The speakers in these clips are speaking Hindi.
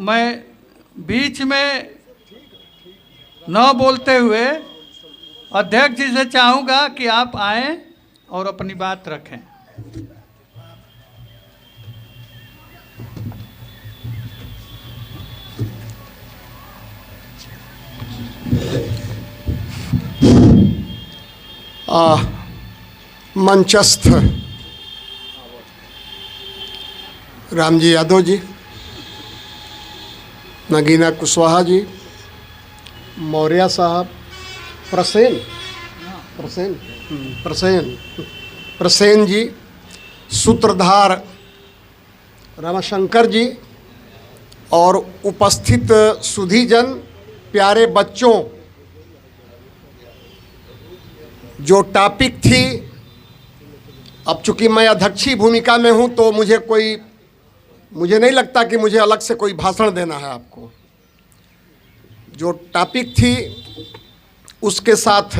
मैं बीच में न बोलते हुए अध्यक्ष जी से चाहूँगा कि आप आएं और अपनी बात रखें। मंचस्थ रामजी यादव जी, नगीना कुशवाहा जी, मौर्य साहब, प्रसेन जी, सूत्रधार रामाशंकर जी और उपस्थित सुधीजन, प्यारे बच्चों, जो टॉपिक थी, अब चूंकि मैं अध्यक्षीय भूमिका में हूं तो मुझे नहीं लगता कि मुझे अलग से कोई भाषण देना है आपको। जो टॉपिक थी उसके साथ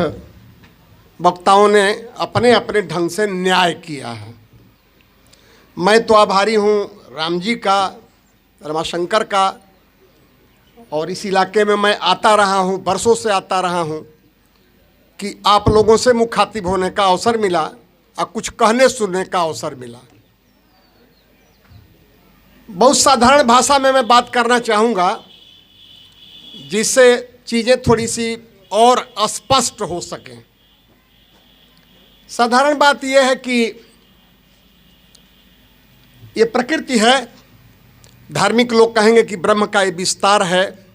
वक्ताओं ने अपने अपने ढंग से न्याय किया है। मैं तो आभारी हूँ राम जी का, रमाशंकर का, और इस इलाके में मैं आता रहा हूँ, बरसों से आता रहा हूँ, कि आप लोगों से मुखातिब होने का अवसर मिला और कुछ कहने सुनने का अवसर मिला। बहुत साधारण भाषा में मैं बात करना चाहूँगा जिससे चीज़ें थोड़ी सी और स्पष्ट हो सकें। साधारण बात यह है कि ये प्रकृति है, धार्मिक लोग कहेंगे कि ब्रह्म का ये विस्तार है,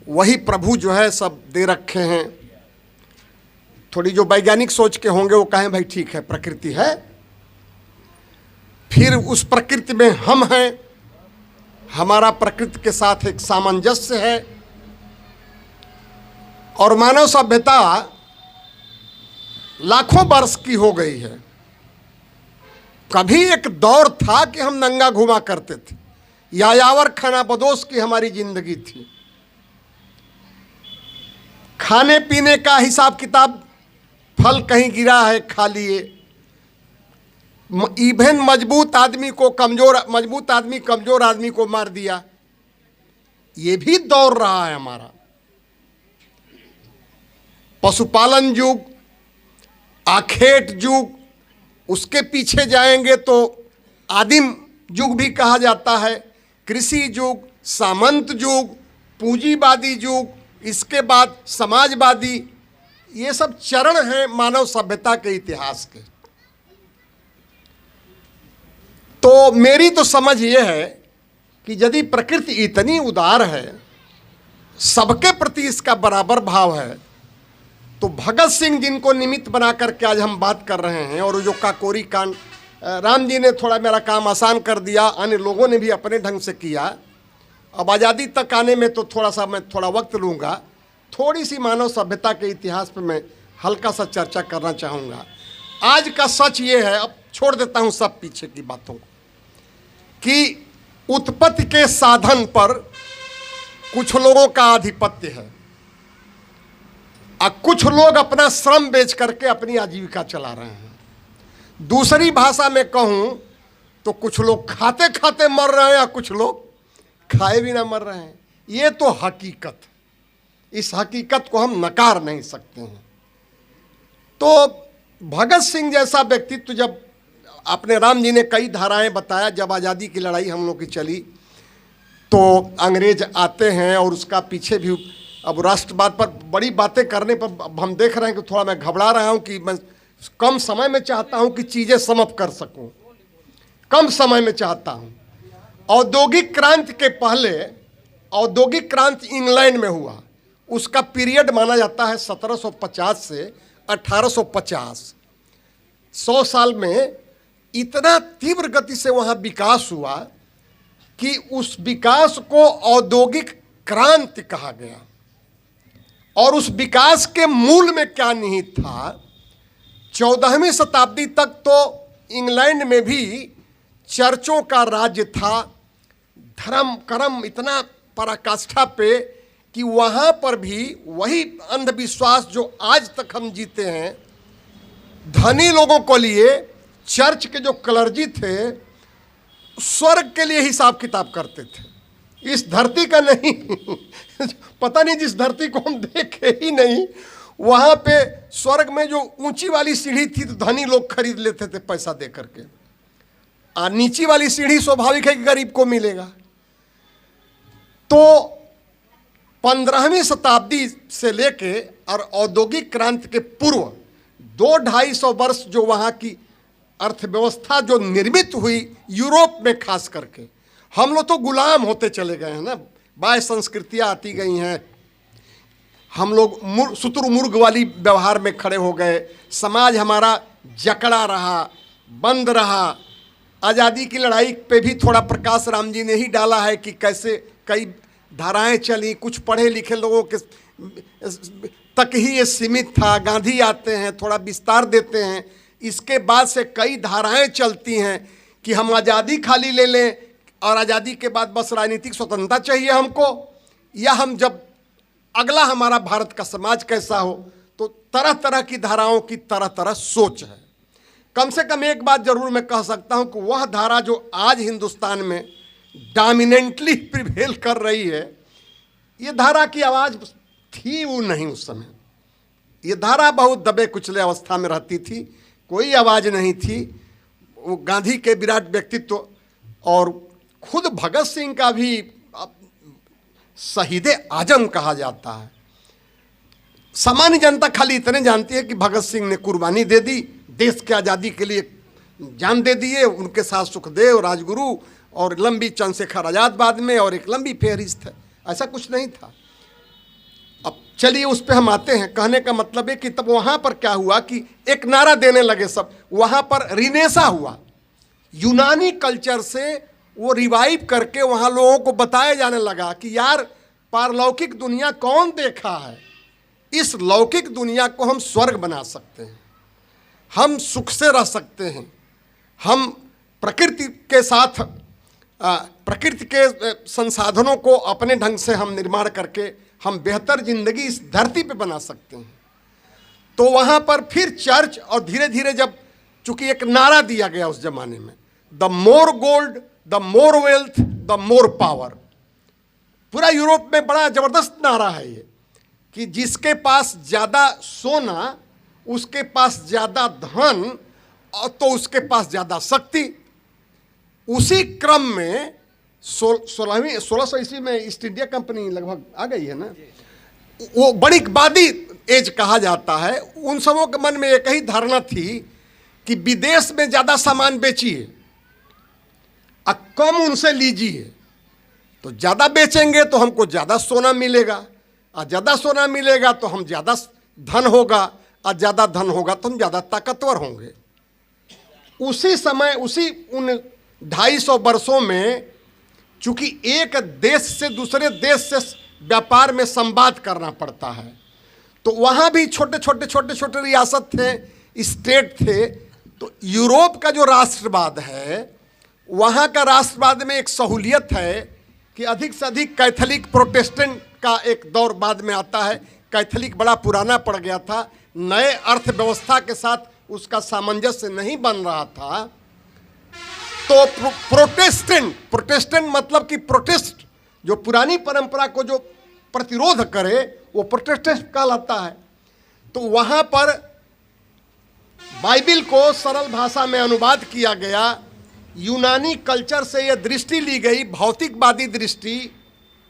वही प्रभु जो है सब दे रखे हैं। थोड़ी जो वैज्ञानिक सोच के होंगे वो कहें भाई ठीक है, प्रकृति है, फिर उस प्रकृति में हम हैं, हमारा प्रकृति के साथ एक सामंजस्य है। और मानव सभ्यता लाखों वर्ष की हो गई है। कभी एक दौर था कि हम नंगा घुमा करते थे, यायावर खाना बदोश की हमारी जिंदगी थी। खाने पीने का हिसाब किताब, फल कहीं गिरा है खा लिए। इवन मजबूत आदमी कमजोर आदमी को मार दिया। ये भी दौर रहा है हमारा। पशुपालन युग, आखेट युग, उसके पीछे जाएंगे तो आदिम युग भी कहा जाता है, कृषि युग, सामंत युग, पूंजीवादी युग, इसके बाद समाजवादी। ये सब चरण हैं मानव सभ्यता के इतिहास के। तो मेरी तो समझ ये है कि यदि प्रकृति इतनी उदार है, सबके प्रति इसका बराबर भाव है, तो भगत सिंह जिनको निमित्त बना करके आज हम बात कर रहे हैं, और जो काकोरी कांड, राम जी ने थोड़ा मेरा काम आसान कर दिया, अन्य लोगों ने भी अपने ढंग से किया। अब आज़ादी तक आने में तो मैं थोड़ा वक्त लूँगा। थोड़ी सी मानव सभ्यता के इतिहास पर मैं हल्का सा चर्चा करना चाहूँगा। आज का सच ये है, अब छोड़ देता हूँ सब पीछे की बातों को, कि उत्पत्ति के साधन पर कुछ लोगों का आधिपत्य है और कुछ लोग अपना श्रम बेच करके अपनी आजीविका चला रहे हैं। दूसरी भाषा में कहूँ तो कुछ लोग खाते खाते मर रहे हैं और कुछ लोग खाए भी ना मर रहे हैं। ये तो हकीकत, इस हकीकत को हम नकार नहीं सकते हैं। तो भगत सिंह जैसा व्यक्तित्व, जब आपने राम जी ने कई धाराएं बताया, जब आज़ादी की लड़ाई हम लोग की चली तो अंग्रेज आते हैं और उसका पीछे भी, अब राष्ट्रवाद पर बड़ी बातें करने पर हम देख रहे हैं कि थोड़ा मैं घबरा रहा हूं कि मैं कम समय में चाहता हूं कि चीज़ें समाप्त कर सकूं, कम समय में चाहता हूं। औद्योगिक क्रांति के पहले, औद्योगिक क्रांति इंग्लैंड में हुआ, उसका पीरियड माना जाता है 1750 से 1850। 100 साल में इतना तीव्र गति से वहाँ विकास हुआ कि उस विकास को औद्योगिक क्रांति कहा गया। और उस विकास के मूल में क्या निहित था, 14वीं शताब्दी तक तो इंग्लैंड में भी चर्चों का राज्य था, धर्म कर्म इतना पराकाष्ठा पे कि वहाँ पर भी वही अंधविश्वास जो आज तक हम जीते हैं। धनी लोगों को लिए चर्च के जो क्लर्जी थे, स्वर्ग के लिए हिसाब किताब करते थे, इस धरती का नहीं पता नहीं, जिस धरती को हम देखे ही नहीं, वहां पे स्वर्ग में जो ऊंची वाली सीढ़ी थी तो धनी लोग खरीद लेते थे पैसा दे करके, और नीची वाली सीढ़ी स्वाभाविक है कि गरीब को मिलेगा। तो 15वीं शताब्दी से लेके और औद्योगिक क्रांति के पूर्व 200-250 वर्ष जो वहाँ की अर्थव्यवस्था जो निर्मित हुई यूरोप में, खास करके हम लोग तो गुलाम होते चले गए हैं ना, बाह्य संस्कृतियाँ आती गई हैं, हम लोग शुतुरमुर्ग वाली व्यवहार में खड़े हो गए, समाज हमारा जकड़ा रहा, बंद रहा। आज़ादी की लड़ाई पे भी थोड़ा प्रकाश राम जी ने ही डाला है कि कैसे कई धाराएं चली, कुछ पढ़े लिखे लोगों के तक ही ये सीमित था। गांधी आते हैं, थोड़ा विस्तार देते हैं, इसके बाद से कई धाराएं चलती हैं कि हम आज़ादी खाली ले लें और आज़ादी के बाद बस राजनीतिक स्वतंत्रता चाहिए हमको, या हम जब अगला हमारा भारत का समाज कैसा हो। तो तरह तरह की धाराओं की तरह तरह सोच है। कम से कम एक बात जरूर मैं कह सकता हूं कि वह धारा जो आज हिंदुस्तान में डोमिनेंटली प्रिवेल कर रही है, ये धारा की आवाज़ थी वो नहीं उस समय। ये धारा बहुत दबे कुचले अवस्था में रहती थी, कोई आवाज़ नहीं थी। वो गांधी के विराट व्यक्तित्व और खुद भगत सिंह का भी शहीद आजम कहा जाता है। सामान्य जनता खाली इतने जानती है कि भगत सिंह ने कुर्बानी दे दी, देश की आज़ादी के लिए जान दे दिए, उनके साथ सुखदेव, राजगुरु और लंबी चंद्रशेखर आज़ाद बाद में, और एक लंबी फेहरिस्त है। ऐसा कुछ नहीं था। अब चलिए उस पर हम आते हैं। कहने का मतलब है कि तब वहाँ पर क्या हुआ कि एक नारा देने लगे सब, वहाँ पर रिनेसा हुआ, यूनानी कल्चर से वो रिवाइव करके वहाँ लोगों को बताया जाने लगा कि यार पारलौकिक दुनिया कौन देखा है, इस लौकिक दुनिया को हम स्वर्ग बना सकते हैं, हम सुख से रह सकते हैं, हम प्रकृति के साथ प्रकृति के संसाधनों को अपने ढंग से हम निर्माण करके हम बेहतर जिंदगी इस धरती पे बना सकते हैं। तो वहाँ पर फिर चर्च, और धीरे धीरे जब चूंकि एक नारा दिया गया उस जमाने में, the more gold, the more wealth, the more power. पूरा यूरोप में बड़ा जबरदस्त नारा है ये कि जिसके पास ज़्यादा सोना, उसके पास ज़्यादा धन, और तो उसके पास ज़्यादा शक्ति। उसी क्रम में 1600 ईस्वी में ईस्ट इंडिया कंपनी लगभग आ गई है ना, वो बड़ी बादी एज कहा जाता है। उन सबों के मन में एक ही धारणा थी कि विदेश में ज़्यादा सामान बेचिए और कम उनसे लीजिए, तो ज़्यादा बेचेंगे तो हमको ज़्यादा सोना मिलेगा, और ज़्यादा सोना मिलेगा तो हम ज़्यादा धन होगा, और ज़्यादा धन होगा तो हम ज़्यादा ताकतवर होंगे। उसी समय, उसी उन 250 वर्षों में, चूंकि एक देश से दूसरे देश से व्यापार में संवाद करना पड़ता है, तो वहाँ भी छोटे छोटे रियासत थे, स्टेट थे। तो यूरोप का जो राष्ट्रवाद है, वहाँ का राष्ट्रवाद में एक सहूलियत है कि अधिक से अधिक कैथोलिक प्रोटेस्टेंट का एक दौर बाद में आता है। कैथोलिक बड़ा पुराना पड़ गया था, नए अर्थव्यवस्था के साथ उसका सामंजस्य नहीं बन रहा था। तो प्रोटेस्टेंट मतलब कि प्रोटेस्ट, जो पुरानी परंपरा को जो प्रतिरोध करे, वो प्रोटेस्टेंट कहलाता है। तो वहाँ पर बाइबिल को सरल भाषा में अनुवाद किया गया। यूनानी कल्चर से यह दृष्टि ली गई, भौतिकवादी दृष्टि,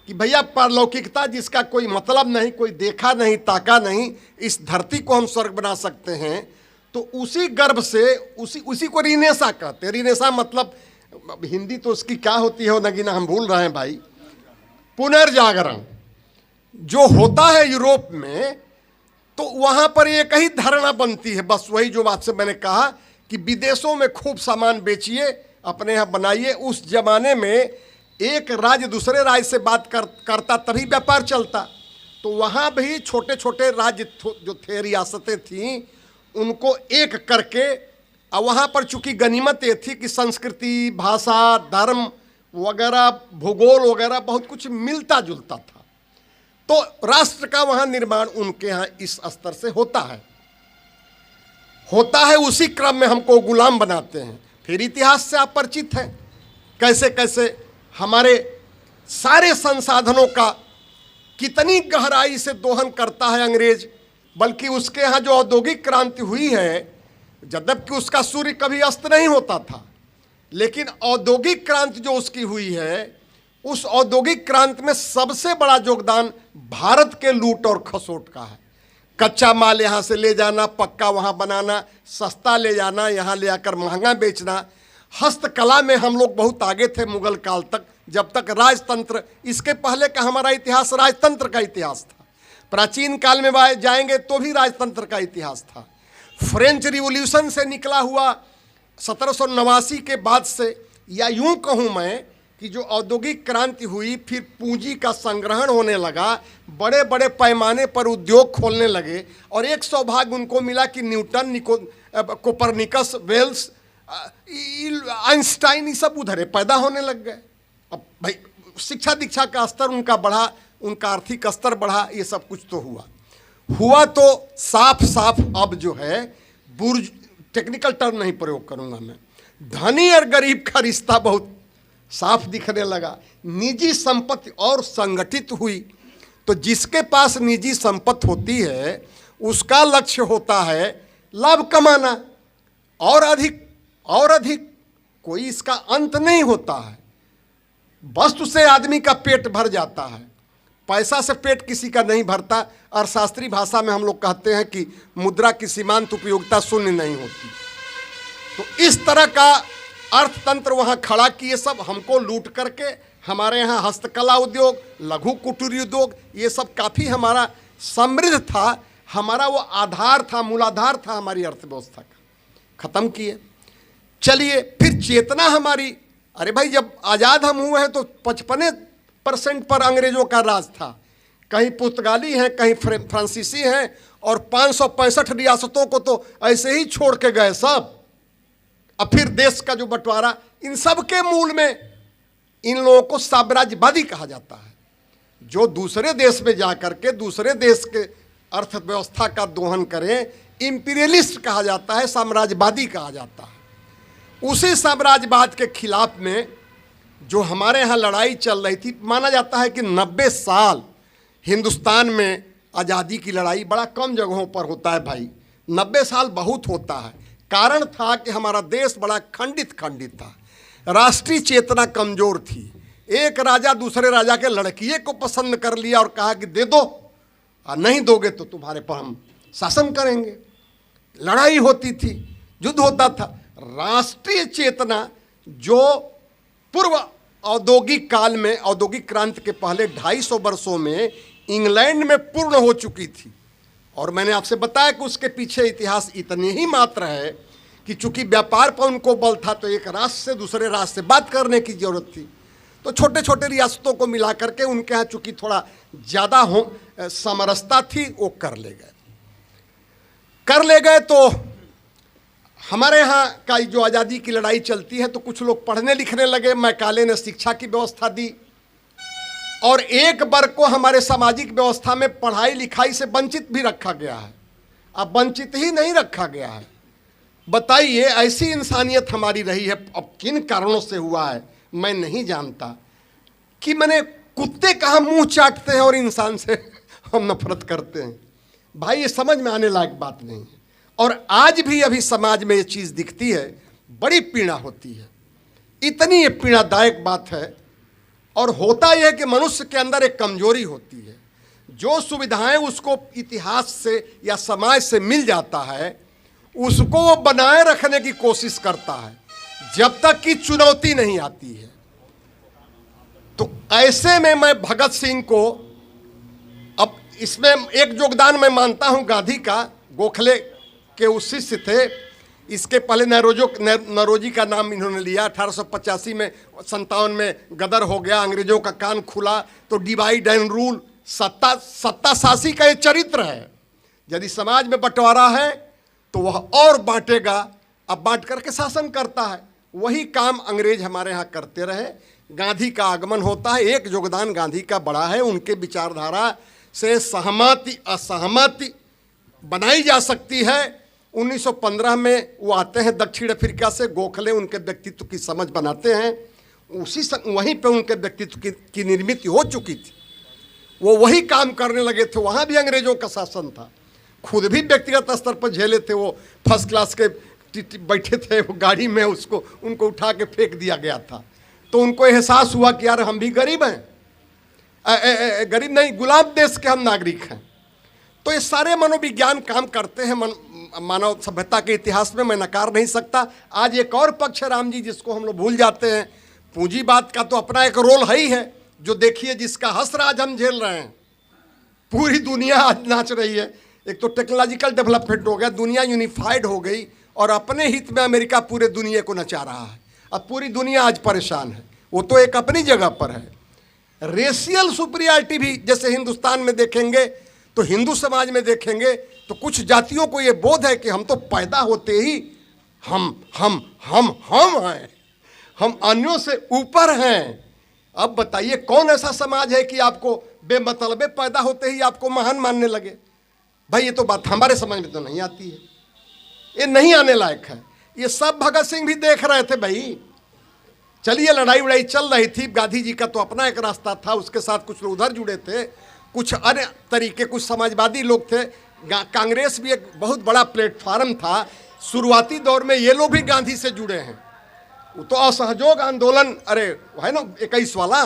कि भैया पारलौकिकता जिसका कोई मतलब नहीं, कोई देखा नहीं, ताका नहीं, इस धरती को हम स्वर्ग बना सकते हैं। तो उसी गर्भ से उसी को रिनेसा कहते हैं। रिनेसा मतलब, हिंदी तो उसकी क्या होती है वो नगीना हम भूल रहे हैं भाई, पुनर्जागरण जो होता है यूरोप में। तो वहाँ पर एक ही धारणा बनती है, बस वही जो बात से मैंने कहा कि विदेशों में खूब सामान बेचिए, अपने यहाँ बनाइए। उस जमाने में एक राज्य दूसरे राज्य से बात करता तभी व्यापार चलता। तो वहाँ भी छोटे छोटे राज्य जो थे, रियासतें थीं, उनको एक करके, और वहाँ पर चूंकि गनीमत ये थी कि संस्कृति, भाषा, धर्म वगैरह, भूगोल वगैरह बहुत कुछ मिलता जुलता था। तो राष्ट्र का वहाँ निर्माण उनके यहाँ इस स्तर से होता है। उसी क्रम में हमको गुलाम बनाते हैं। फिर इतिहास से आप परिचित हैं, कैसे कैसे हमारे सारे संसाधनों का कितनी गहराई से दोहन करता है अंग्रेज। बल्कि उसके यहाँ जो औद्योगिक क्रांति हुई है, जबकि उसका सूर्य कभी अस्त नहीं होता था, लेकिन औद्योगिक क्रांति जो उसकी हुई है, उस औद्योगिक क्रांति में सबसे बड़ा योगदान भारत के लूट और खसोट का है। कच्चा माल यहाँ से ले जाना, पक्का वहाँ बनाना, सस्ता ले जाना, यहाँ ले आकर महंगा बेचना। हस्तकला में हम लोग बहुत आगे थे मुगल काल तक, जब तक राजतंत्र, इसके पहले का हमारा इतिहास राजतंत्र का इतिहास था। प्राचीन काल में जाएंगे तो भी राजतंत्र का इतिहास था। फ्रेंच रिवॉल्यूशन से निकला हुआ 1789 के बाद से, या यूं कहूं मैं कि जो औद्योगिक क्रांति हुई, फिर पूंजी का संग्रहण होने लगा, बड़े बड़े पैमाने पर उद्योग खोलने लगे, और एक सौभाग्य उनको मिला कि न्यूटन, कोपरनिकस, वेल्स, आइंस्टाइन, ये सब उधर पैदा होने लग गए। अब भाई शिक्षा दीक्षा का स्तर उनका बढ़ा, उनका आर्थिक स्तर बढ़ा, ये सब कुछ तो हुआ तो साफ साफ अब जो है बुर्ज, टेक्निकल टर्म नहीं प्रयोग करूंगा मैं, धनी और गरीब का रिश्ता बहुत साफ दिखने लगा। निजी संपत्ति और संगठित हुई, तो जिसके पास निजी संपत्ति होती है उसका लक्ष्य होता है लाभ कमाना, और अधिक और अधिक, कोई इसका अंत नहीं होता है। वस्तु से आदमी का पेट भर जाता है, पैसा से पेट किसी का नहीं भरता। और शास्त्रीय भाषा में हम लोग कहते हैं कि मुद्रा की सीमांत उपयोगिता शून्य नहीं होती। तो इस तरह का अर्थतंत्र वहाँ खड़ा किए सब, हमको लूट करके। हमारे यहाँ हस्तकला उद्योग, लघु कुटीर उद्योग, ये सब काफ़ी हमारा समृद्ध था, हमारा वो आधार था, मूलाधार था हमारी अर्थव्यवस्था का, ख़त्म किए। चलिए फिर चेतना हमारी, अरे भाई जब आज़ाद हम हुए हैं तो 55% पर अंग्रेजों का राज था। कहीं पुर्तगाली हैं, कहीं फ्रांसीसी हैं, और 565 रियासतों को तो ऐसे ही छोड़ के गए सब। अब फिर देश का जो बंटवारा, इन सब के मूल में इन लोगों को साम्राज्यवादी कहा जाता है। जो दूसरे देश में जा करके दूसरे देश के अर्थव्यवस्था का दोहन करें, इंपीरियलिस्ट कहा जाता है, साम्राज्यवादी कहा जाता है। उसी साम्राज्यवाद के खिलाफ में जो हमारे यहाँ लड़ाई चल रही थी, माना जाता है कि 90 साल हिंदुस्तान में आज़ादी की लड़ाई बड़ा कम जगहों पर होता है भाई, 90 साल बहुत होता है। कारण था कि हमारा देश बड़ा खंडित था, राष्ट्रीय चेतना कमज़ोर थी। एक राजा दूसरे राजा के लड़किए को पसंद कर लिया और कहा कि दे दो, और नहीं दोगे तो तुम्हारे पर हम शासन करेंगे। लड़ाई होती थी, युद्ध होता था। राष्ट्रीय चेतना जो पूर्व औद्योगिक काल में, औद्योगिक क्रांति के पहले 250 वर्षों में इंग्लैंड में पूर्ण हो चुकी थी। और मैंने आपसे बताया कि उसके पीछे इतिहास इतने ही मात्र है कि चूंकि व्यापार पर उनको बल था, तो एक राष्ट्र से दूसरे राष्ट्र से बात करने की जरूरत थी, तो छोटे छोटे रियासतों को मिला करके उनके यहाँ चूंकि थोड़ा ज़्यादा समरसता थी, वो कर ले गए। तो हमारे यहाँ का जो आज़ादी की लड़ाई चलती है, तो कुछ लोग पढ़ने लिखने लगे, मैकाले ने शिक्षा की व्यवस्था दी, और एक वर्ग को हमारे सामाजिक व्यवस्था में पढ़ाई लिखाई से वंचित भी रखा गया है। अब वंचित ही नहीं रखा गया है, बताइए ऐसी इंसानियत हमारी रही है। अब किन कारणों से हुआ है मैं नहीं जानता, कि मैंने कुत्ते कहाँ मुंह चाटते हैं और इंसान से हम नफरत करते हैं। भाई ये समझ में आने लायक बात नहीं है। और आज भी अभी समाज में ये चीज़ दिखती है, बड़ी पीड़ा होती है। इतनी ये पीड़ादायक बात है। और होता यह है कि मनुष्य के अंदर एक कमजोरी होती है, जो सुविधाएं उसको इतिहास से या समाज से मिल जाता है, उसको वो बनाए रखने की कोशिश करता है जब तक कि चुनौती नहीं आती है। तो ऐसे में मैं भगत सिंह को, अब इसमें एक योगदान मैं मानता हूं गांधी का, गोखले के उस शिष्य थे। इसके पहले नरोजी का नाम इन्होंने लिया। 1885 में 57 में गदर हो गया, अंग्रेजों का कान खुला, तो डिवाइड एंड रूल, सत्ता शासी का ये चरित्र है। यदि समाज में बंटवारा है तो वह और बांटेगा, अब बांट करके शासन करता है। वही काम अंग्रेज हमारे यहाँ करते रहे। गांधी का आगमन होता है, एक योगदान गांधी का बड़ा है। उनके विचारधारा से सहमति असहमति बनाई जा सकती है। 1915 में वो आते हैं दक्षिण अफ्रीका से, गोखले उनके व्यक्तित्व की समझ बनाते हैं। वहीं पे उनके व्यक्तित्व की निर्मित हो चुकी थी। वो वही काम करने लगे थे। वहाँ भी अंग्रेजों का शासन था, खुद भी व्यक्तिगत स्तर पर झेले थे। वो फर्स्ट क्लास के बैठे थे वो गाड़ी में, उनको उठा के फेंक दिया गया था। तो उनको एहसास हुआ कि यार हम भी गरीब हैं, गरीब नहीं गुलाम देश के हम नागरिक हैं। तो ये सारे मनोविज्ञान काम करते हैं मानव सभ्यता के इतिहास में, मैं नकार नहीं सकता। आज एक और पक्ष है राम जी जिसको हम लोग भूल जाते हैं। पूंजीवाद का तो अपना एक रोल है ही है, जो देखिए जिसका हस्र आज हम झेल रहे हैं। पूरी दुनिया आज नाच रही है। एक तो टेक्नोलॉजिकल डेवलपमेंट हो गया, दुनिया यूनिफाइड हो गई और अपने हित में अमेरिका पूरे दुनिया को नचा रहा है। अब पूरी दुनिया आज परेशान है। वो तो एक अपनी जगह पर है। रेशियल सुपीरियरिटी भी जैसे हिंदुस्तान में देखेंगे तो हिंदू समाज में देखेंगे तो कुछ जातियों को ये बोध है कि हम तो पैदा होते ही हम हैं, हम अन्यों से ऊपर हैं। अब बताइए कौन ऐसा समाज है कि आपको बेमतलबे पैदा होते ही आपको महान मानने लगे? भाई ये तो बात हमारे समझ में तो नहीं आती है, ये नहीं आने लायक है। ये सब भगत सिंह भी देख रहे थे भाई। चलिए लड़ाई वड़ाई चल रही थी, गांधी जी का तो अपना एक रास्ता था, उसके साथ कुछ लोग उधर जुड़े थे, कुछ अन्य तरीके, कुछ समाजवादी लोग थे। कांग्रेस भी एक बहुत बड़ा प्लेटफार्म था। शुरुआती दौर में ये लोग भी गांधी से जुड़े हैं। वो तो असहयोग आंदोलन, अरे है ना 21 वाला,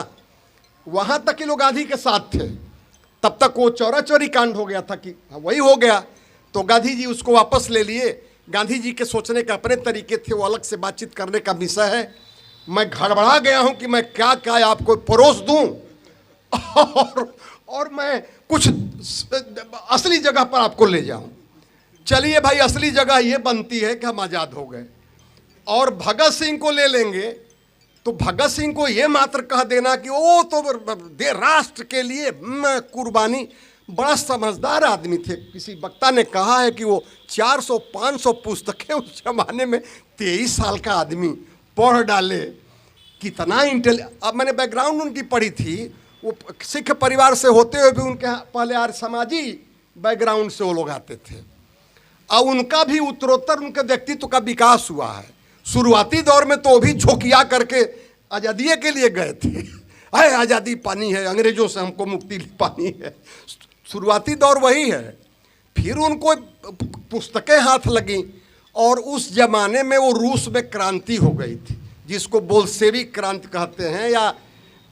वहां तक के लोग गांधी के साथ थे। तब तक वो चौरा चौरी कांड हो गया था कि वही हो गया, तो गांधी जी उसको वापस ले लिए। गांधी जी के सोचने के अपने तरीके थे, वो अलग से बातचीत करने का विषय है। मैं गड़बड़ा गया हूं कि मैं क्या क्या आपको परोस दूं और मैं कुछ असली जगह पर आपको ले जाऊं। चलिए भाई, असली जगह ये बनती है कि हम आज़ाद हो गए और भगत सिंह को ले लेंगे। तो भगत सिंह को ये मात्र कह देना कि वो तो दे राष्ट्र के लिए कुर्बानी। बड़ा समझदार आदमी थे। किसी वक्ता ने कहा है कि वो 400-500 पुस्तकें उस जमाने में 23 साल का आदमी पढ़ डाले। कितना अब मैंने बैकग्राउंड उनकी पढ़ी थी। वो सिख परिवार से होते हुए भी उनके पहले आर्य समाजी बैकग्राउंड से वो लोग आते थे। अब उनका भी उत्तरोत्तर उनके व्यक्तित्व का विकास हुआ है। शुरुआती दौर में तो वो भी झोंकिया करके आज़ादी के लिए गए थे। अरे आज़ादी पानी है, अंग्रेजों से हमको मुक्ति पानी है। शुरुआती दौर वही है। फिर उनको पुस्तकें हाथ लगी और उस जमाने में वो रूस में क्रांति हो गई थी, जिसको बोल्शेविक क्रांति कहते हैं, या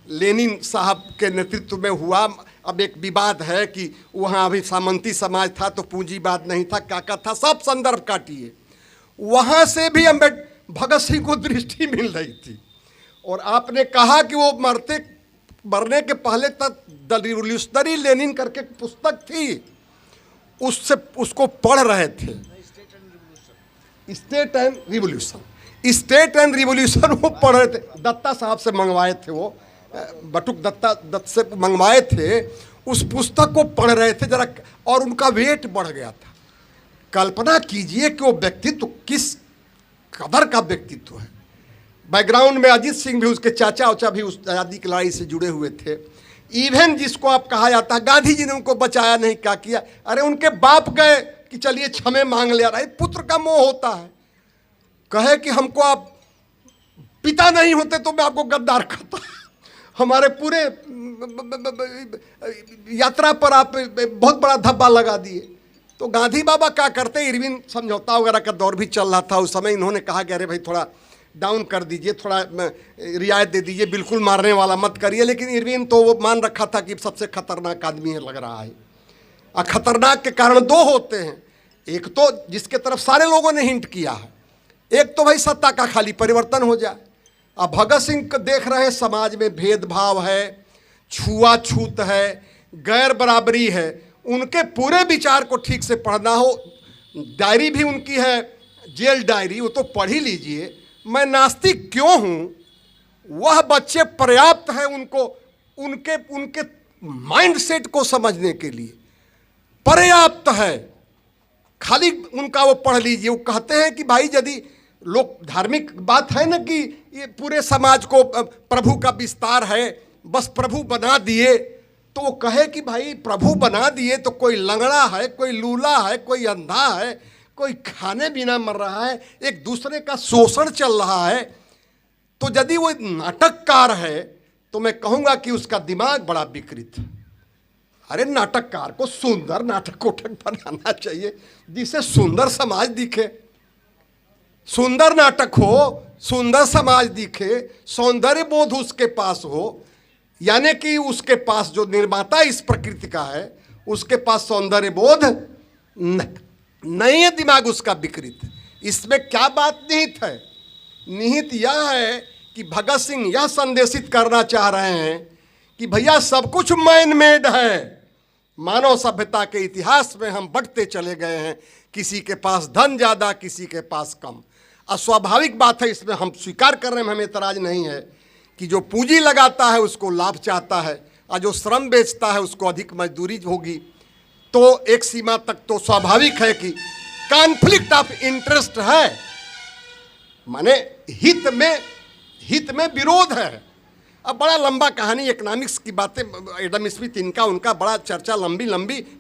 लेनिन साहब के नेतृत्व में हुआ। अब एक विवाद है कि वहाँ अभी सामंती समाज था तो पूंजीवाद नहीं था, क्या था, सब संदर्भ काटिए। वहाँ से भी भगत सिंह को दृष्टि मिल रही थी। और आपने कहा कि वो मरने के पहले तक द रिवोल्यूशनरी लेनिन करके पुस्तक थी, उसको पढ़ रहे थे। स्टेट एंड रिवोल्यूशन वो पढ़ रहे थे। दत्ता साहब से मंगवाए थे, वो बटुक दत्त से मंगवाए थे। उस पुस्तक को पढ़ रहे थे जरा, और उनका वेट बढ़ गया था। कल्पना कीजिए कि वो व्यक्तित्व किस कदर का व्यक्तित्व है। बैकग्राउंड में अजीत सिंह भी, उसके चाचा उचा भी उस आज़ादी की लड़ाई से जुड़े हुए थे। इवन जिसको आप कहा जाता है गांधी जी ने उनको बचाया नहीं, क्या किया? अरे उनके बाप गए कि चलिए क्षमे मांग लिया। रहा पुत्र का मोह होता है, कहे कि हमको आप पिता नहीं होते तो मैं आपको गद्दार कहता। हमारे पूरे यात्रा पर आप बहुत बड़ा धब्बा लगा दिए। तो गांधी बाबा क्या करते, इरविन समझौता वगैरह का दौर भी चल रहा था उस समय। इन्होंने कहा कि अरे भाई थोड़ा डाउन कर दीजिए, थोड़ा रियायत दे दीजिए, बिल्कुल मारने वाला मत करिए। लेकिन इरविन तो वो मान रखा था कि सबसे खतरनाक आदमी है लग रहा है। और खतरनाक के कारण दो होते हैं, एक तो जिसके तरफ सारे लोगों ने हिंट किया है, एक तो भाई सत्ता का खाली परिवर्तन हो जाए। अब भगत सिंह को देख रहे हैं समाज में भेदभाव है, छुआछूत है, गैर बराबरी है। उनके पूरे विचार को ठीक से पढ़ना हो, डायरी भी उनकी है, जेल डायरी, वो तो पढ़ ही लीजिए। मैं नास्तिक क्यों हूँ, वह बच्चे पर्याप्त है उनको उनके माइंडसेट को समझने के लिए पर्याप्त है। खाली उनका वो पढ़ लीजिए। वो कहते हैं कि भाई यदि लोग, धार्मिक बात है ना कि ये पूरे समाज को प्रभु का विस्तार है, बस प्रभु बना दिए। तो वो कहे कि भाई प्रभु बना दिए तो कोई लंगड़ा है, कोई लूला है, कोई अंधा है, कोई खाने बिना मर रहा है, एक दूसरे का शोषण चल रहा है। तो यदि वो नाटककार है तो मैं कहूंगा कि उसका दिमाग बड़ा विकृत है। अरे नाटककार को सुंदर नाटक कोटक बनाना चाहिए जिससे सुंदर समाज दिखे, सुंदर नाटक हो, सुंदर समाज दिखे, सौंदर्य बोध उसके पास हो। यानी कि उसके पास जो निर्माता इस प्रकृति का है उसके पास सौंदर्य बोध नहीं है, दिमाग उसका विकृत। इसमें क्या बात निहित है? निहित यह है कि भगत सिंह यह संदेशित करना चाह रहे हैं कि भैया सब कुछ मैन मेड है। मानव सभ्यता के इतिहास में हम बढ़ते चले गए हैं, किसी के पास धन ज़्यादा, किसी के पास कम। अस्वाभाविक बात है, इसमें हम स्वीकार करने में हमें एतराज नहीं है कि जो पूंजी लगाता है उसको लाभ चाहता है और जो श्रम बेचता है उसको अधिक मजदूरी होगी। तो एक सीमा तक तो स्वाभाविक है कि कॉन्फ्लिक्ट ऑफ इंटरेस्ट है, माने हित में विरोध है। अब बड़ा लंबा कहानी, इकोनॉमिक्स की बातें, एडम स्मिथ इनका उनका बड़ा चर्चा लंबी,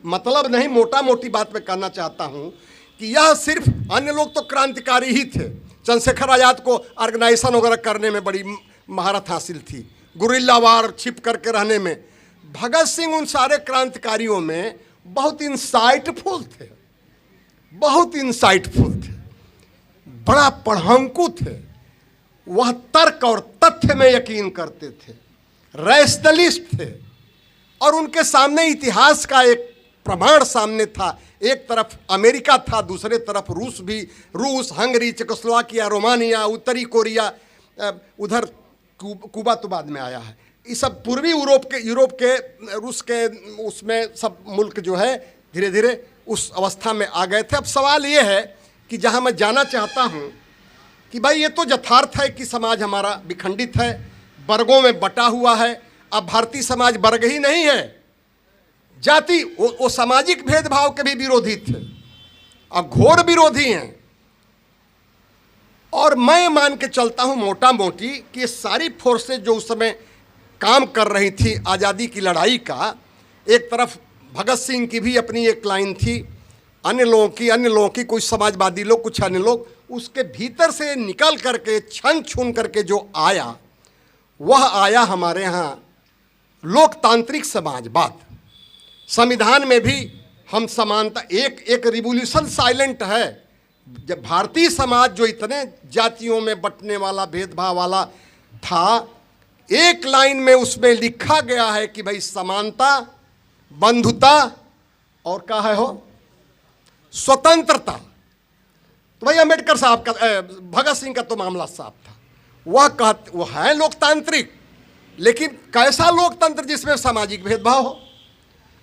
मतलब नहीं, मोटा मोटी बात मैं करना चाहता हूँ कि यह सिर्फ, अन्य लोग तो क्रांतिकारी ही थे। चंद्रशेखर आज़ाद को ऑर्गेनाइजेशन वगैरह करने में बड़ी महारत हासिल थी, गुरिल्ला वार छिप करके रहने में। भगत सिंह उन सारे क्रांतिकारियों में बहुत इंसाइटफुल थे, बड़ा पढ़ाकू थे। वह तर्क और तथ्य में यकीन करते थे, रैशनलिस्ट थे, और उनके सामने इतिहास का एक प्रमाण सामने था। एक तरफ अमेरिका था, दूसरे तरफ रूस, हंगरी, चेकोस्लोवाकिया, रोमानिया, उत्तरी कोरिया, उधर कुबा तो बाद में आया है। ये सब पूर्वी यूरोप के रूस के उसमें सब मुल्क जो है धीरे धीरे उस अवस्था में आ गए थे। अब सवाल ये है कि जहाँ मैं जाना चाहता हूँ कि भाई ये तो यथार्थ है कि समाज हमारा विखंडित है, वर्गों में बटा हुआ है। अब भारतीय समाज वर्ग ही नहीं है, जाति, वो सामाजिक भेदभाव के भी विरोधी थे, अब घोर विरोधी हैं। और मैं मान के चलता हूं मोटा मोटी कि सारी फोर्सेज जो उस समय काम कर रही थी आज़ादी की लड़ाई का, एक तरफ भगत सिंह की भी अपनी एक लाइन थी, अन्य लोगों की कुछ समाजवादी लोग, कुछ अन्य लोग, उसके भीतर से निकल करके छन छुन करके जो आया वह आया हमारे यहाँ लोकतांत्रिक समाजवाद। संविधान में भी हम समानता, एक रिवोल्यूशन साइलेंट है। जब भारतीय समाज जो इतने जातियों में बंटने वाला, भेदभाव वाला था, एक लाइन में उसमें लिखा गया है कि भाई समानता, बंधुता और क्या है हो, स्वतंत्रता। तो भाई अम्बेडकर साहब का, भगत सिंह का तो मामला साफ था। वो है लोकतांत्रिक, लेकिन कैसा लोकतंत्र जिसमें सामाजिक भेदभाव हो,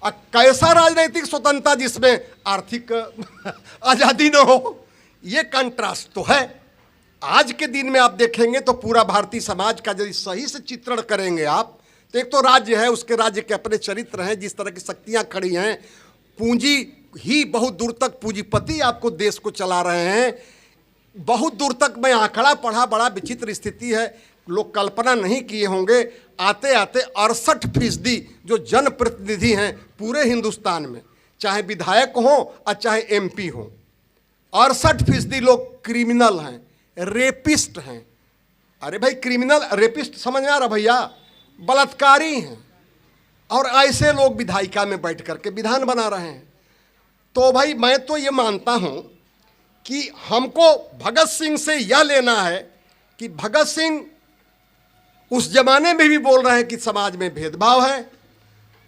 और कैसा राजनीतिक स्वतंत्रता जिसमें आर्थिक आज़ादी न हो। ये कंट्रास्ट तो है। आज के दिन में आप देखेंगे तो पूरा भारतीय समाज का यदि सही से चित्रण करेंगे आप, तो एक तो राज्य है, उसके राज्य के अपने चरित्र हैं, जिस तरह की शक्तियां खड़ी हैं, पूंजी ही बहुत दूर तक, पूंजीपति आपको देश को चला रहे हैं। बहुत दूर तक मैं आंकड़ा पढ़ा, बड़ा विचित्र स्थिति है, लोग कल्पना नहीं किए होंगे। आते आते 68% जो जनप्रतिनिधि हैं पूरे हिंदुस्तान में, चाहे विधायक हों और चाहे MP हों, 68% लोग क्रिमिनल हैं, रेपिस्ट हैं। अरे भाई क्रिमिनल रेपिस्ट समझ में आ रहा भैया, बलात्कारी हैं, और ऐसे लोग विधायिका में बैठ करके विधान बना रहे हैं। तो भाई मैं तो ये मानता हूँ कि हमको भगत सिंह से यह लेना है कि भगत सिंह उस जमाने में भी बोल रहे हैं कि समाज में भेदभाव है,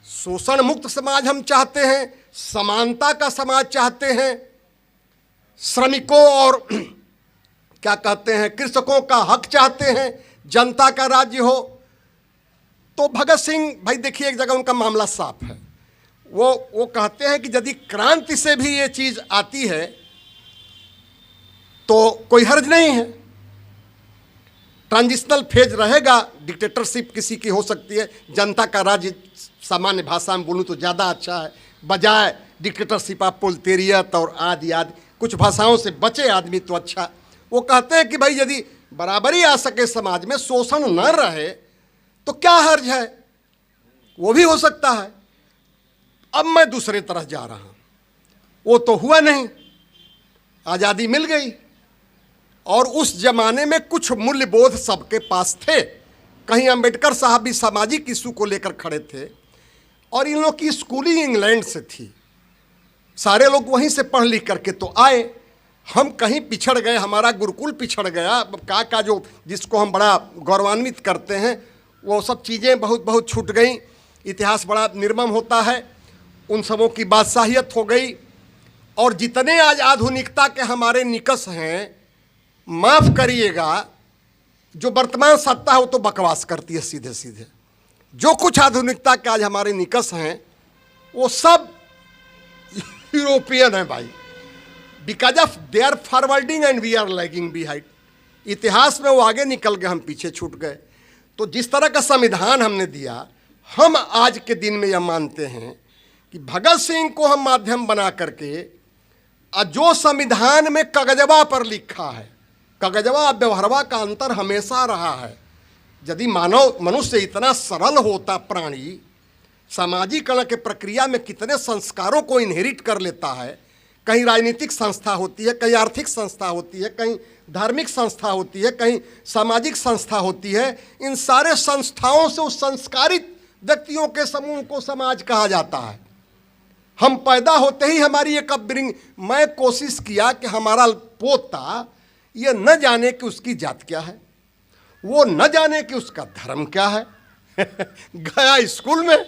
शोषण मुक्त समाज हम चाहते हैं, समानता का समाज चाहते हैं, श्रमिकों और क्या कहते हैं कृषकों का हक चाहते हैं, जनता का राज्य हो। तो भगत सिंह भाई देखिए, एक जगह उनका मामला साफ है। वो कहते हैं कि यदि क्रांति से भी ये चीज़ आती है तो कोई हर्ज नहीं है, ट्रांजिशनल फेज रहेगा, डिक्टेटरशिप किसी की हो सकती है, जनता का राज्य सामान्य भाषा में बोलूँ तो ज़्यादा अच्छा है, बजाय डिक्टेटरशिप ऑफ प्रोलेटेरियत और आदि कुछ भाषाओं से बचे आदमी तो अच्छा। वो कहते हैं कि भाई यदि बराबरी आ सके समाज में, शोषण न रहे, तो क्या हर्ज है, वो भी हो सकता है। अब मैं दूसरे तरफ जा रहा हूँ, वो तो हुआ नहीं, आज़ादी मिल गई और उस जमाने में कुछ मूल्यबोध सबके पास थे। कहीं अंबेडकर साहब भी सामाजिक इशू को लेकर खड़े थे, और इन लोग की स्कूलिंग इंग्लैंड से थी, सारे लोग वहीं से पढ़ लिख करके तो आए। हम कहीं पिछड़ गए, हमारा गुरुकुल पिछड़ गया, का जो जिसको हम बड़ा गौरवान्वित करते हैं वो सब चीज़ें बहुत बहुत छूट गई। इतिहास बड़ा निर्मम होता है, उन सबों की बादशाहियत हो गई। और जितने आज आधुनिकता के हमारे निकष हैं, माफ़ करिएगा, जो वर्तमान सत्ता है वो तो बकवास करती है सीधे सीधे। जो कुछ आधुनिकता के आज हमारे निकष हैं वो सब यूरोपियन है भाई, because of they are forwarding and we are lagging behind. इतिहास में वो आगे निकल गए, हम पीछे छूट गए। तो जिस तरह का संविधान हमने दिया, हम आज के दिन में यह मानते हैं कि भगत सिंह को हम माध्यम बना करके जो संविधान में कागजवा पर लिखा है, कागजवा व्यवहारवा का अंतर हमेशा रहा है। यदि मनुष्य इतना सरल होता प्राणी, सामाजिकरण के प्रक्रिया में कितने संस्कारों को इनहेरिट कर लेता है। कहीं राजनीतिक संस्था होती है, कहीं आर्थिक संस्था होती है, कहीं धार्मिक संस्था होती है, कहीं सामाजिक संस्था होती है। इन सारे संस्थाओं से उस संस्कारित व्यक्तियों के समूह को समाज कहा जाता है। हम पैदा होते ही हमारी एक अपब्रिंग, मैं कोशिश किया कि हमारा पोता ये न जाने कि उसकी जात क्या है, वो न जाने कि उसका धर्म क्या है। गया स्कूल में,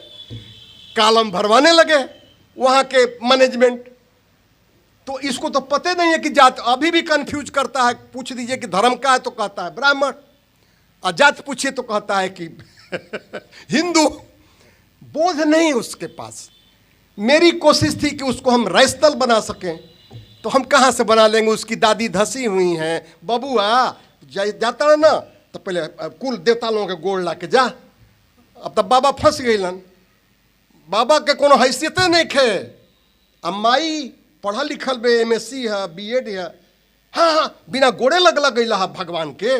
कॉलम भरवाने लगे वहाँ के मैनेजमेंट, तो इसको तो पता नहीं है कि जात, अभी भी कंफ्यूज करता है। पूछ दीजिए कि धर्म क्या है तो कहता है ब्राह्मण, और जात पूछिए तो कहता है कि हिंदू। बोध नहीं उसके पास। मेरी कोशिश थी कि उसको हम रैसतल बना सकें, तो हम कहाँ से बना लेंगे? उसकी दादी धसी हुई हैं, बबुआ जाता है ना, तो पहले कुल देवता लोगों के गोड़ ला के जा। अब तब बाबा फंस गईलन, बाबा के कोनो हैसियते नहीं खे। अम्माई पढ़ल लिखल बे, MSc है, BEd है, हाँ हाँ, बिना गोड़े लग गई भगवान के।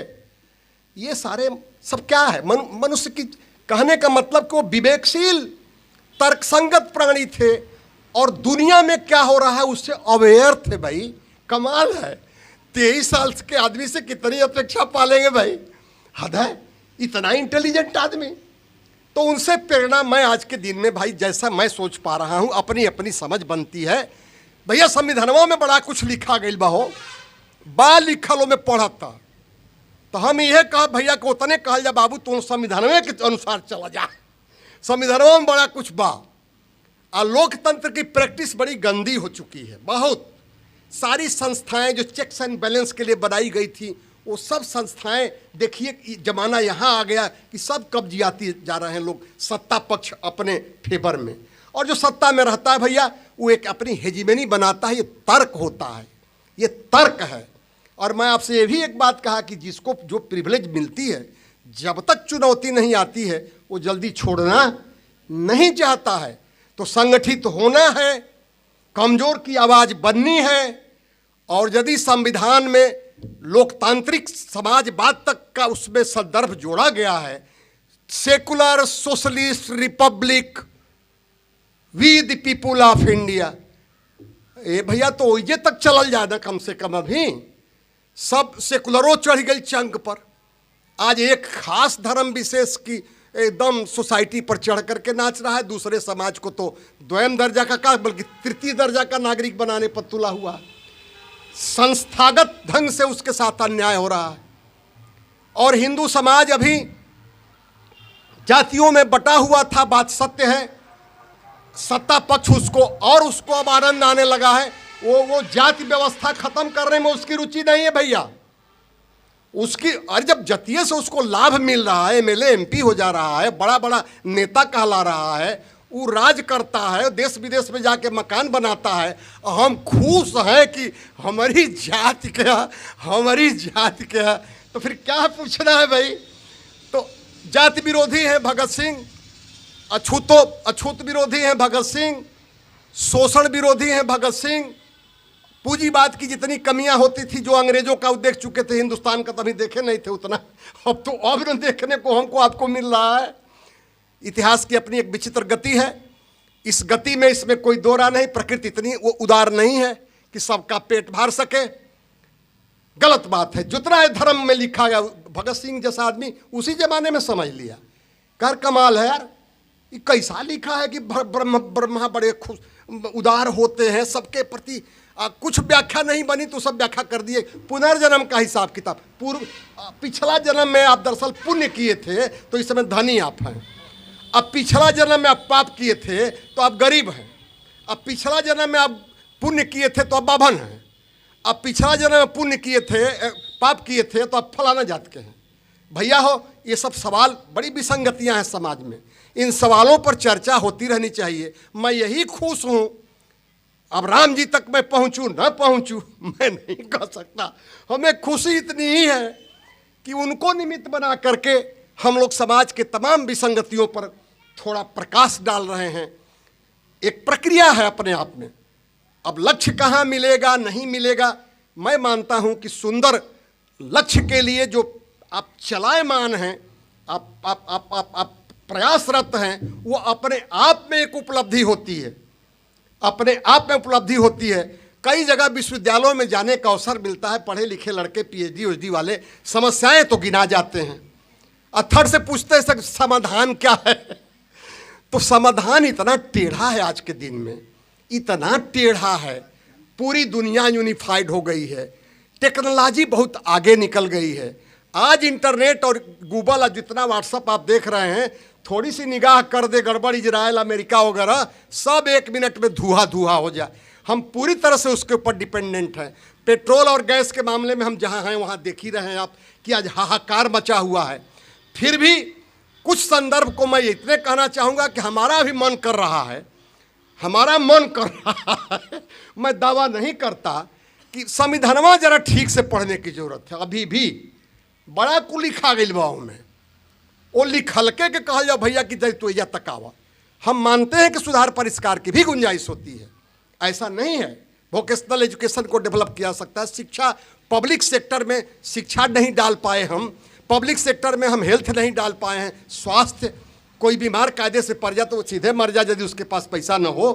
ये सारे सब क्या है? मनुष्य की कहने का मतलब कि वो विवेकशील तर्कसंगत प्राणी थे, और दुनिया में क्या हो रहा है उससे अवेयर थे भाई। कमाल है, 23 साल के आदमी से कितनी अपेक्षा पालेंगे भाई, हद है। इतना इंटेलिजेंट आदमी, तो उनसे प्रेरणा मैं आज के दिन में भाई, जैसा मैं सोच पा रहा हूँ, अपनी अपनी समझ बनती है। भैया संविधानों में बड़ा कुछ लिखा गई बहो, बा लिखलों में पढ़ता, तो हम यह कहा भैया को उतने कहल जा बाबू तुम संविधानों के अनुसार चला जा। संविधानों में बड़ा कुछ बा, और लोकतंत्र की प्रैक्टिस बड़ी गंदी हो चुकी है। बहुत सारी संस्थाएं जो चेक्स एंड बैलेंस के लिए बनाई गई थी, वो सब संस्थाएं देखिए, जमाना यहाँ आ गया कि सब कब्जियाती जा रहे हैं लोग, सत्ता पक्ष अपने फेवर में। और जो सत्ता में रहता है भैया, वो एक अपनी हेजिमनी बनाता है। ये तर्क होता है, ये तर्क है। और मैं आपसे ये भी एक बात कहा कि जिसको जो प्रिविलेज मिलती है, जब तक चुनौती नहीं आती है वो जल्दी छोड़ना नहीं चाहता है। तो संगठित होना है, कमजोर की आवाज़ बननी है। और यदि संविधान में लोकतांत्रिक समाजवाद तक का उसमें संदर्भ जोड़ा गया है, secular socialist republic we the people of India, ये भैया तो ये तक चल जाए कम से कम। अभी सब सेकुलरों चढ़ गई चंग पर। आज एक खास धर्म विशेष की एकदम सोसाइटी पर चढ़ करके नाच रहा है, दूसरे समाज को तो द्वयम दर्जा का बल्कि तृतीय दर्जा का नागरिक बनाने पर तुला हुआ। संस्थागत ढंग से उसके साथ अन्याय हो रहा है। और हिंदू समाज अभी जातियों में बटा हुआ था, बात सत्य है। सत्ता पक्ष उसको अब आनंद आने लगा है। वो जाति व्यवस्था खत्म करने में उसकी रुचि नहीं है भैया। उसकी, अरे जब जतिये से उसको लाभ मिल रहा है, MLA MP हो जा रहा है, बड़ा बड़ा नेता कहला रहा है, वो राज करता है, देश विदेश में जाके मकान बनाता है, हम खुश हैं कि हमारी जाति क्या, हमारी जाति क्या। तो फिर क्या पूछना है भाई? तो जाति विरोधी है भगत सिंह, अछूत विरोधी हैं भगत सिंह, शोषण विरोधी हैं भगत सिंह। पूंजीवाद की जितनी कमियां होती थी जो अंग्रेजों का देख चुके थे, हिंदुस्तान का तभी देखे नहीं थे उतना, अब तो अब न देखने को हमको आपको मिल रहा है। इतिहास की अपनी एक विचित्र गति है। इस गति में, इसमें कोई दो राय नहीं। प्रकृति इतनी वो उदार नहीं है कि सबका पेट भर सके। गलत बात है। जितना है धर्म में लिखा गया, भगत सिंह जैसा आदमी उसी जमाने में समझ लिया। कर कमाल है यार, ये कैसा लिखा है कि ब्रह्मा बड़े खुश उदार होते हैं, सबके प्रति कुछ व्याख्या नहीं बनी तो सब व्याख्या कर दिए। पुनर्जन्म का हिसाब किताब, पिछला जन्म में आप दरअसल पुण्य किए थे तो इस समय धनी आप हैं। अब पिछला जन्म में आप पाप किए थे तो आप गरीब हैं। अब पिछला जन्म में आप पुण्य किए थे तो आप बाभन हैं। अब पिछला जन्म में पुण्य किए थे, पाप किए थे तो आप फलाना जात के हैं। भैया हो, ये सब सवाल, बड़ी विसंगतियां हैं समाज में। इन सवालों पर चर्चा होती रहनी चाहिए। मैं यही खुश हूं, अब राम जी तक मैं पहुंचूं न पहुंचूं मैं नहीं कह सकता। हमें खुशी इतनी ही है कि उनको निमित्त बना करके हम लोग समाज के तमाम विसंगतियों पर थोड़ा प्रकाश डाल रहे हैं। एक प्रक्रिया है अपने आप में। अब लक्ष्य कहाँ मिलेगा नहीं मिलेगा, मैं मानता हूं कि सुंदर लक्ष्य के लिए जो आप चलायमान हैं, आप प्रयासरत हैं, वो अपने आप में एक उपलब्धि होती है, अपने आप में उपलब्धि होती है। कई जगह विश्वविद्यालयों में जाने का अवसर मिलता है, पढ़े लिखे लड़के पीएचडी उचडी वाले, समस्याएं तो गिना जाते हैं, अथर से पूछते हैं समाधान क्या है। तो समाधान इतना टेढ़ा है आज के दिन में, इतना टेढ़ा है। पूरी दुनिया यूनिफाइड हो गई है, टेक्नोलॉजी बहुत आगे निकल गई है। आज इंटरनेट और गूगल और जितना व्हाट्सअप आप देख रहे हैं, थोड़ी सी निगाह कर दे गड़बड़, इजराइल अमेरिका वगैरह सब 1 मिनट में धुआं धुआं हो जाए। हम पूरी तरह से उसके ऊपर डिपेंडेंट हैं। पेट्रोल और गैस के मामले में हम जहाँ हैं वहाँ देख ही रहे हैं आप कि आज हाहाकार मचा हुआ है। फिर भी कुछ संदर्भ को मैं इतने कहना चाहूँगा कि हमारा भी मन कर रहा है, हमारा मन कर रहा है। मैं दावा नहीं करता कि संविधानवा जरा ठीक से पढ़ने की जरूरत है। अभी भी बड़ा कुल लिखा गई बा में, वो लिखलके के कहा जाओ भैया कि जय तो या तकावा। हम मानते हैं कि सुधार परिष्कार की भी गुंजाइश होती है, ऐसा नहीं है। वोकेशनल एजुकेशन को डेवलप किया सकता है। शिक्षा, पब्लिक सेक्टर में शिक्षा नहीं डाल पाए हम, पब्लिक सेक्टर में हम हेल्थ नहीं डाल पाए हैं, स्वास्थ्य। कोई बीमार कायदे से पड़ जाए तो वो सीधे मर जाए यदि उसके पास पैसा न हो।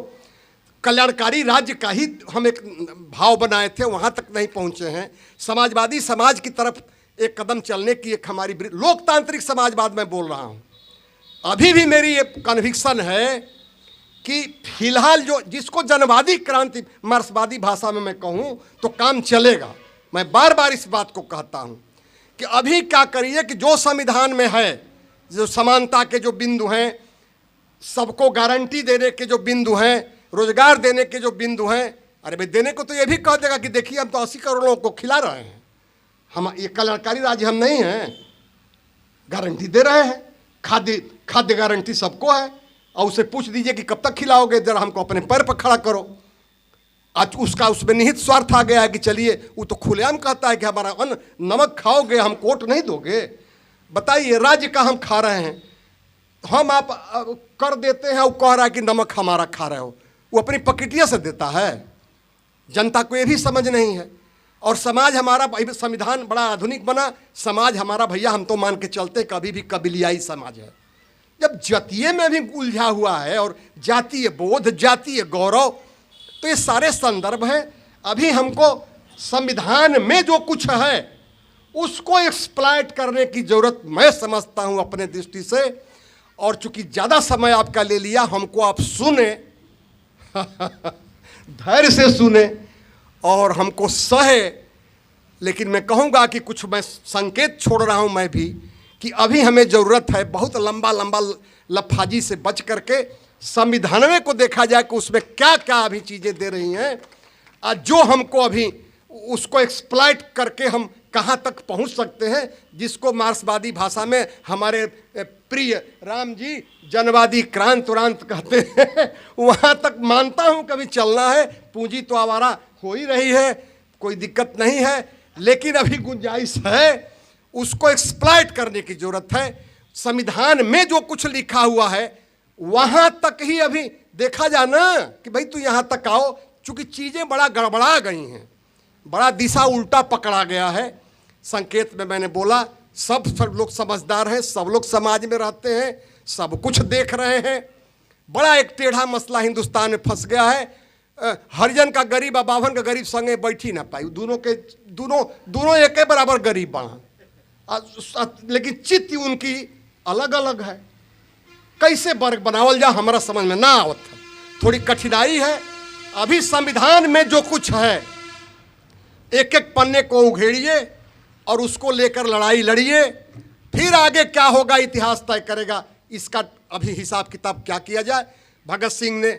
कल्याणकारी राज्य का ही हम एक भाव बनाए थे, वहाँ तक नहीं पहुँचे हैं। समाजवादी समाज की तरफ एक कदम चलने की एक हमारी लोकतांत्रिक समाजवाद में बोल रहा हूँ। अभी भी मेरी ये कन्विक्शन है कि फिलहाल जो जिसको जनवादी क्रांति मार्क्सवादी भाषा में मैं कहूँ तो काम चलेगा। मैं बार बार इस बात को कहता हूँ कि अभी क्या करिए कि जो संविधान में है, जो समानता के जो बिंदु हैं, सबको गारंटी देने के जो बिंदु हैं, रोजगार देने के जो बिंदु हैं, अरे भाई देने को तो ये भी कह देगा कि देखिए हम तो 80 करोड़ लोगों को खिला रहे हैं, हम ये कल्याणकारी राज्य हम नहीं हैं, गारंटी दे रहे हैं। खाद्य गारंटी सबको है, और उसे पूछ दीजिए कि कब तक खिलाओगे, जरा हमको अपने पैर पर खड़ा करो। आज उसका उसमें निहित स्वार्थ आ गया है कि चलिए, वो तो खुलेआम कहता है कि हमारा अन्न नमक खाओगे, हम कोट नहीं दोगे। बताइए, राज्य का हम खा रहे हैं, हम आप कर देते हैं, वो कह रहा है कि नमक हमारा खा रहे हो। वो अपनी पकेटिया से देता है। जनता को ये भी समझ नहीं है। और समाज हमारा, संविधान बड़ा आधुनिक बना, समाज हमारा भैया हम तो मान के चलते कभी भी कबीलियाई समाज है। जब जातीय में भी उलझा हुआ है और जातीय बोध, जातीय गौरव, तो ये सारे संदर्भ हैं। अभी हमको संविधान में जो कुछ है उसको एक्सप्लॉइट करने की जरूरत मैं समझता हूं अपने दृष्टि से। और चूंकि ज़्यादा समय आपका ले लिया, हमको आप सुने धैर्य से सुने और हमको सहे। लेकिन मैं कहूँगा कि कुछ मैं संकेत छोड़ रहा हूँ मैं भी, कि अभी हमें ज़रूरत है बहुत लंबा लंबा लफाजी से बच करके संविधान को देखा जाए कि उसमें क्या क्या अभी चीज़ें दे रही हैं, जो हमको अभी उसको एक्सप्लॉइट करके हम कहाँ तक पहुँच सकते हैं, जिसको मार्क्सवादी भाषा में हमारे प्रिय राम जी जनवादी क्रांत उरांत कहते हैं, वहाँ तक मानता हूँ कभी चलना है। पूंजी तो आवारा हो ही रही है, कोई दिक्कत नहीं है, लेकिन अभी गुंजाइश है, उसको एक्सप्लॉइट करने की जरूरत है। संविधान में जो कुछ लिखा हुआ है वहाँ तक ही अभी देखा जाना कि भाई तू यहाँ तक आओ, चूँकि चीज़ें बड़ा गड़बड़ा गई हैं, बड़ा दिशा उल्टा पकड़ा गया है। संकेत में मैंने बोला, सब लोग समझदार हैं, सब लोग समाज में रहते हैं, सब कुछ देख रहे हैं। बड़ा एक टेढ़ा मसला हिंदुस्तान में फंस गया है। हरिजन का गरीब और बाभन का गरीब संगे बैठी ना पाई, दोनों एक बराबर गरीब बना, लेकिन चित्त उनकी अलग अलग है। कैसे वर्ग बनावल जा हमारा समझ में ना आवत है, थोड़ी कठिनाई है। अभी संविधान में जो कुछ है एक एक पन्ने को उघेड़िए और उसको लेकर लड़ाई लड़िए, फिर आगे क्या होगा इतिहास तय करेगा। इसका अभी हिसाब किताब क्या किया जाए। भगत सिंह ने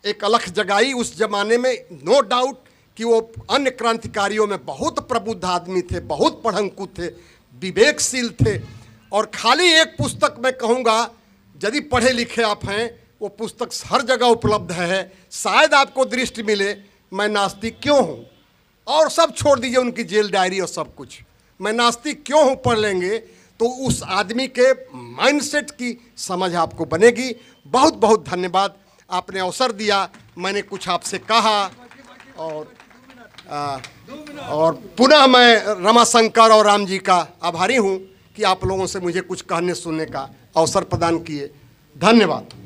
एक अलख जगाई उस जमाने में, नो डाउट कि वो अन्य क्रांतिकारियों में बहुत प्रबुद्ध आदमी थे, बहुत पढ़ंकु थे, विवेकशील थे। और खाली एक पुस्तक मैं कहूँगा, यदि पढ़े लिखे आप हैं, वो पुस्तक हर जगह उपलब्ध है, शायद आपको दृष्टि मिले, मैं नास्तिक क्यों हूँ, और सब छोड़ दीजिए उनकी जेल डायरी और सब कुछ, मैं नास्तिक क्यों हूँ पढ़ लेंगे तो उस आदमी के माइंडसेट की समझ आपको बनेगी। बहुत बहुत धन्यवाद, आपने अवसर दिया, मैंने कुछ आपसे कहा। और पुनः मैं रमाशंकर और राम जी का आभारी हूँ कि आप लोगों से मुझे कुछ कहने सुनने का अवसर प्रदान किए। धन्यवाद।